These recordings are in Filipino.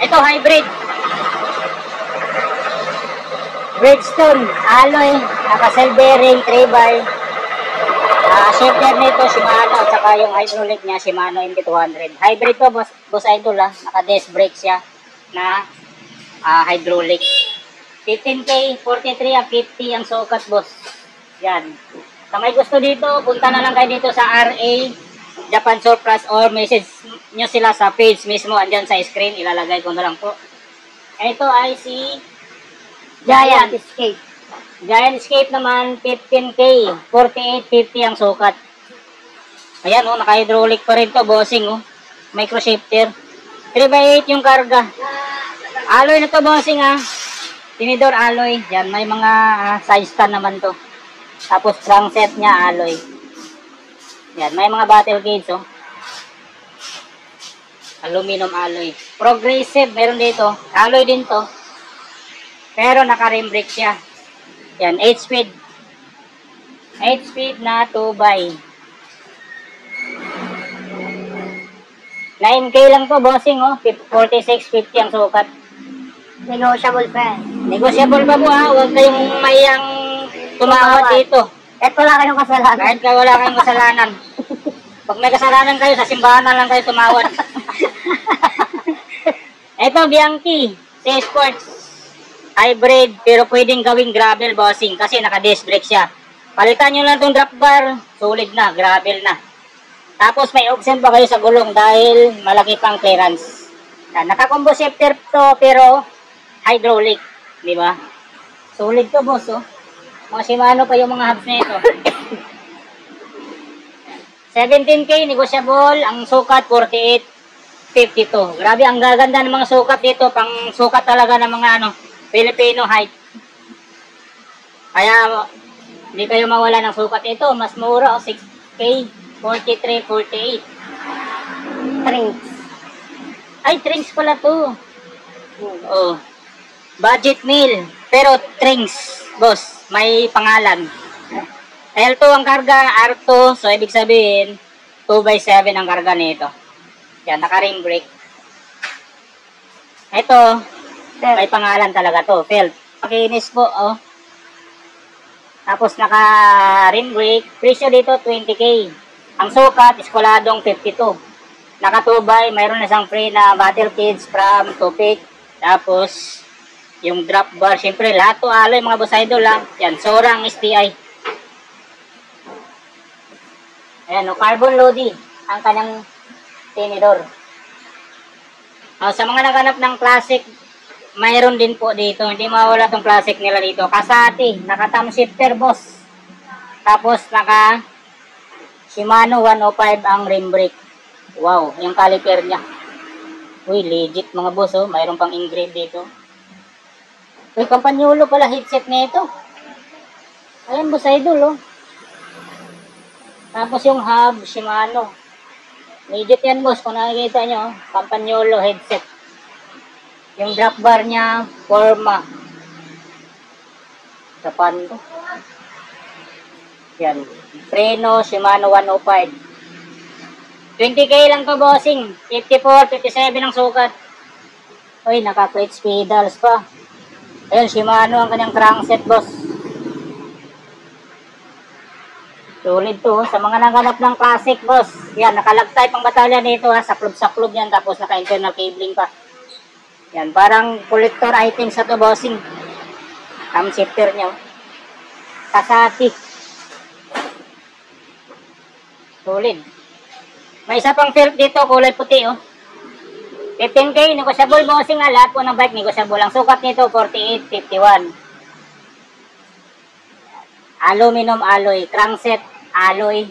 Ito, hybrid. Bridgestone, alloy, naka-cell bearing, 3-bar. Shifter nito, Shimano, at saka yung hydraulic niya, Shimano MT200. Hybrid to, boss idol naka-disc brake siya na hydraulic. 15K, 43 ang 50 ang sukat, boss. Yan. Sa may gusto dito, punta na lang kayo dito sa RA Japan Surplus or message nyo sila sa page mismo. Andyan sa screen, ilalagay ko na lang po. Ito ay si Giant Escape. Giant Escape naman, 15K, 48.50 ang sukat. Ayan naka-hydraulic pa rin to, bossing micro shifter. 3x8 yung karga. Alloy na to, bossing Tinidor alloy. Yan, may mga side stand naman to. Tapos crankset niya alloy. Yan, may mga battle cage aluminum alloy. Progressive, meron dito. Alloy din to. Pero naka-rim brake siya. Yan, 8 speed. 8 speed na 2x. 9K lang to, bossing 46.50 ang sukat. Negotiable pa. Negotiable pa po huwag kayong mayang tumawad dito. Kahit wala kayong kasalanan. Kahit wala kayong kasalanan. Pag may kasalanan kayo, sa simbahan na lang kayo tumawad. Ito, Bianchi. C-Sports. Hybrid, pero pwedeng gawing gravel, bossing. Kasi naka-disc brake siya. Palitan nyo lang itong drop bar. Solid na, gravel na. Tapos may option pa kayo sa gulong dahil malaki pang clearance. Naka-combo shifter to, pero hydraulic. Diba? Solid to, boss, Mga Shimano pa yung mga hubs na ito. 17K, negotiable. Ang sukat, 48.52. Grabe, ang gaganda ng mga sukat dito. Pang sukat talaga ng mga Filipino height. Kaya, hindi kayo mawala ng sukat ito. Mas mura, 6K, 43.48. Trinks. Ay, trinks pala to. Budget meal. Pero trinks, boss. May pangalan. L2 ang karga, R2. So, ibig sabihin, 2x7 ang karga nito. Yan, naka-ring brake. Ito, may pangalan talaga to. Felt. Makinis po, Tapos, naka-ring brake. Presyo dito, 20K. Ang sukat, eskuladong 52. Naka-2x, mayroon na isang free na battle cage from Topic. Tapos, yung drop bar, syempre lahat to alloy mga boss idol Yan, Sorang STI. Ayan, carbon loading ang kanyang tinidor. Sa mga naghanap ng classic, mayroon din po dito. Hindi mawala tong classic nila dito. Kasati, naka-thumb shifter, boss. Tapos, naka Shimano 105 ang rim brake. Wow, yung caliper niya. Uy, legit mga boss, mayroon pang engrave dito. Uy, Campagnolo pala headset nito. Ayan, boss idol, Tapos yung hub, Shimano. Legit yan, boss. Kung nakikita nyo, Campagnolo headset. Yung drop bar niya, Forma. Japan to. Yan. Preno, Shimano 105. 20K lang to, bossing. 54, 57 ang sukat. Uy, naka-clutch pedals pa. Ayan, Shimano ang kanyang crankset, boss. Solid to, sa mga naghanap ng classic, boss. Yan, naka-log type ang batalya nito, saklob-saklob yan, tapos naka-internal cabling pa. Yan, parang collector items sa to, bossing. Cam shifter niya, Kasati. Solid. May isa pang felt dito, kulay puti, 15K, negotiable, bossing lahat po ng bike, negotiable. Ang sukat nito, 48.51. Aluminum alloy, crankset alloy.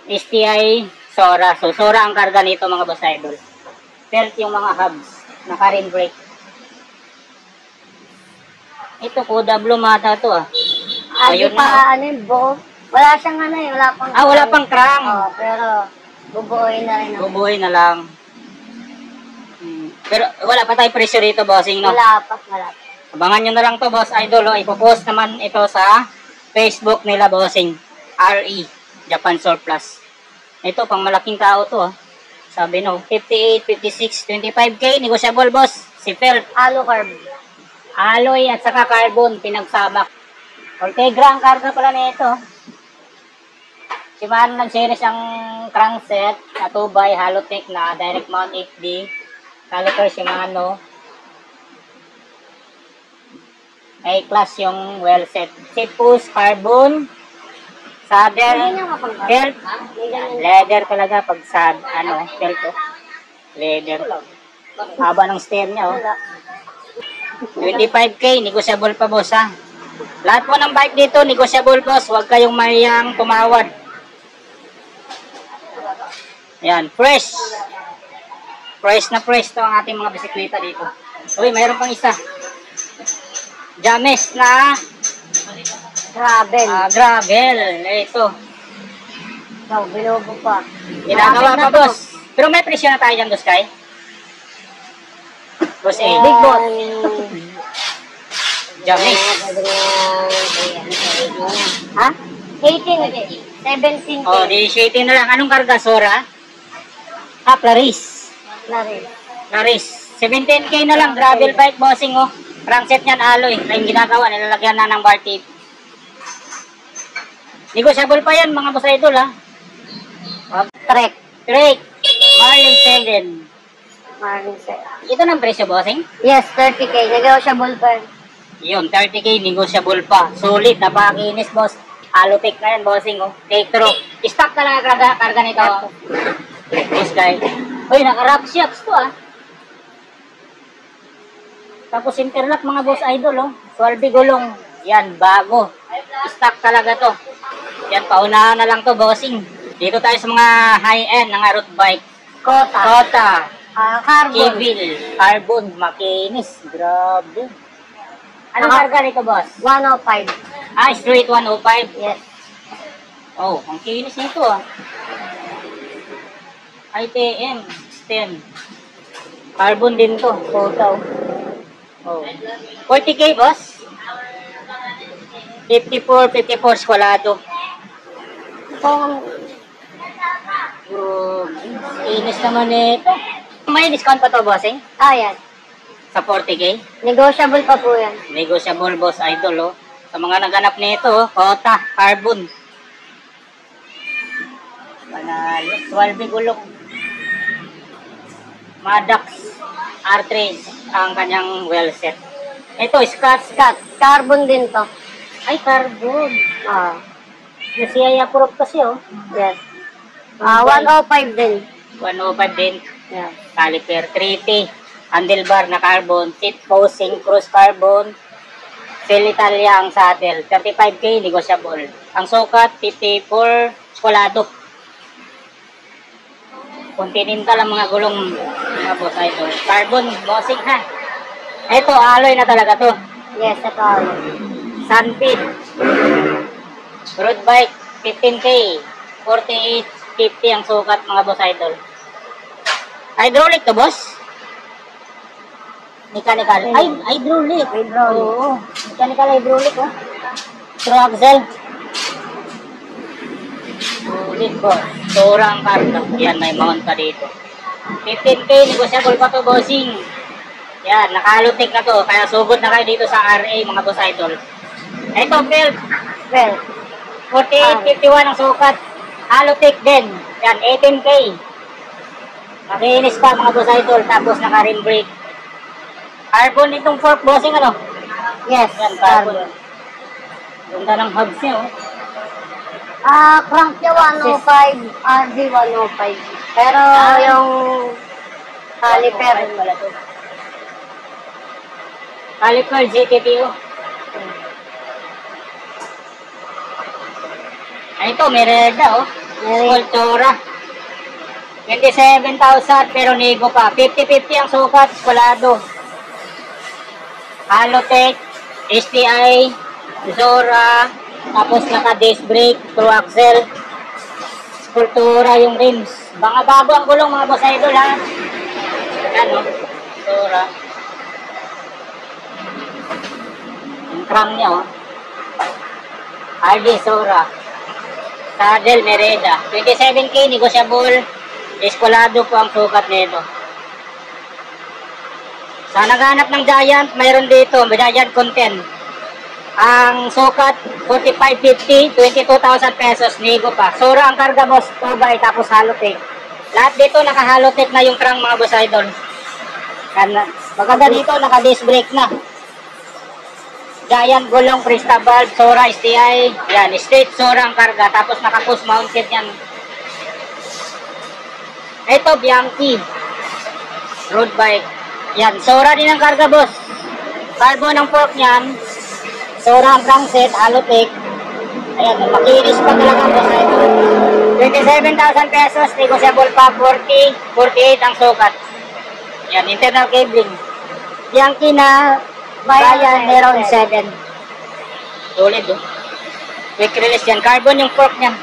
STI, Sora. So, Sora ang karga nito, mga boss idol. Felt yung mga hubs, naka-rim brake. Ito, Koda Blue mata to, Ayun pa, wala siyang wala pang wala pang crank. Pero bubuoy na rin. Bubuoy na lang. Pero wala pa tayo presyo rito, bossing, no? Wala pa. Abangan nyo na lang to, boss idol, ipopost naman ito sa Facebook nila, bossing. RE, Japan Surplus. Ito, pang malaking tao to ah. Sabi no, 58, 56, 25K, negotiable boss. Si Phil. Halo carb. Alloy at saka carbon, pinagsabak. Ultegra ang karga pala nito. Shimano ng series ang crankset na 2x Halotech na direct mount 8D. Caliper Shimano. A-class yung well set. Sipus, carbon, saddle, belt. Leather talaga pag sa belt to. Leather. Haba ng steer niya oh. 25K, negotiable pa boss ha. Lahat po ng bike dito, negotiable boss. Huwag kayong mayang tumawad. Yan, fresh. Fresh na fresh to ang ating mga bisikleta dito. Uy, mayroon pang isa. James na Gravel. gravel. Ito. Oh, bilobo pa. Ginagawa Gravel pa na to. boss. Pero may presyo na tayo dyan, boss Kai. Boss A. Big boss. James. Ha? 18. 17. Oh, di 18 na lang. Anong karga, Sora? Claris. Claris. Claris. 17K na lang. Gravel bike, bossing oh. Crankset niyan, alloy. Na yung ginagawa, nilalagyan na ng bar tape. Negotiable pa yan, mga boss idol ha. Trek. Trek. Marlin 7. Marlin set. Ito ng presyo, bossing? Yes, 30K. Negotiable pa. Yun, 30K, negotiable pa. Solid, napakinis, boss. Halotech na yan, bossing, oh. Take through. Stock talaga karga nito, oh. Boss, guys. Uy, naka-rock shocks to, ah. Tapos interlock, mga boss idol, oh. Swalbe gulong. Yan, bago. Stock talaga to. Yan, paunahan na lang to, bossing. Dito tayo sa mga high-end, ng road bike. Kota. Carbon. Kevil. Carbon. Makinis. Grabe. Anong karga nito, boss? 105. Straight 105. Yes. Oh, ang kinis nito ah. ITM 10. Carbon din to. Photo. Oh. 40K, boss? 54 skwalado. Kung Kinis naman nito. May discount pa to, bossing? yan. Sa 40K? Negotiable pa po yan. Negotiable, boss idol, oh. Sa mga naganap nito, oh, Kota, Carbon. Panalo. 12 gulong. Madax R3 ang kanyang well set. Ito, Scott. Carbon din to. Ay, carbon. Ah. CI approved kasi, oh. Yes. 105 din. 105 din. Yeah. Caliper 3T. Handlebar na carbon. Seat posing, cruise carbon. Seal Italia ang saddle. 35K, negotiable. Ang sukat, 54, skolado. Continental ang mga gulong, mga boss idol. Carbon, bossing ha. Ito, alloy na talaga to. Yes, ito. Sunpit. Road bike, 15K. 48, 50 ang sukat, mga boss idol. Hydraulic to, boss? Mechanical. Ay, hydraulic. Oo. Mechanical hydraulic, oh. Through axle. Ulit ko. Tora ang karga. Yan, may mount pa dito. 15K, negotiable pa to, bossing. Yan, naka-Halotech na to. Kaya sugod na kayo dito sa RA, mga boss idol. Ito, belt. Well, 48, 51 ang sukat. Halotech din. Yan, 18K. Makinis pa, mga boss idol. Tapos naka-rim brake. Carbon itong fork, bossing, ano? yes, Yan, carbon. Ganda ng hubs niya, oh. Crank niya 105, RD 105. Pero yung caliper, Caliper GTTO. Ito, Merida, oh. Sculptura. 27,000 pero nego pa. 50-50 ang sukat, skolado. Halotech, STI, Zora, tapos naka-disc brake, through axle, Sculptura yung rims. Mga bago ang gulong, mga boss idol, ha. Yan, oh. Zora. Yung crank niya, oh. RD Zora. Saddle Merida. 27K, negotiable. Escolado po ang sukat nito. Sa naghanap ng Giant, mayroon dito, may Giant content. Ang sukat, 4550, 22,000 pesos, nego pa. Sura ang karga, boss, 2x, tapos halotech. Lahat dito, naka-halotech na yung crank, mga boss idol. Maganda dito, naka-disc brake na. Giant gulong, Crista valve, Sura, STI. Yan, straight Sura ang karga, tapos naka-push mounted yan. Ito, Bianchi. Road bike. Yan, Sora din ang karga, boss. Carbon ang fork niyan. Sora ang crankset, halotech. Ayan, makinis pa talaga, boss. 27,000 pesos, negotiable pa, 40, 48 ang sukat. Yan, internal cabling. Bianchi na Bayan, meron 7. Solid, oh. Quick release yan. Carbon yung fork niyan.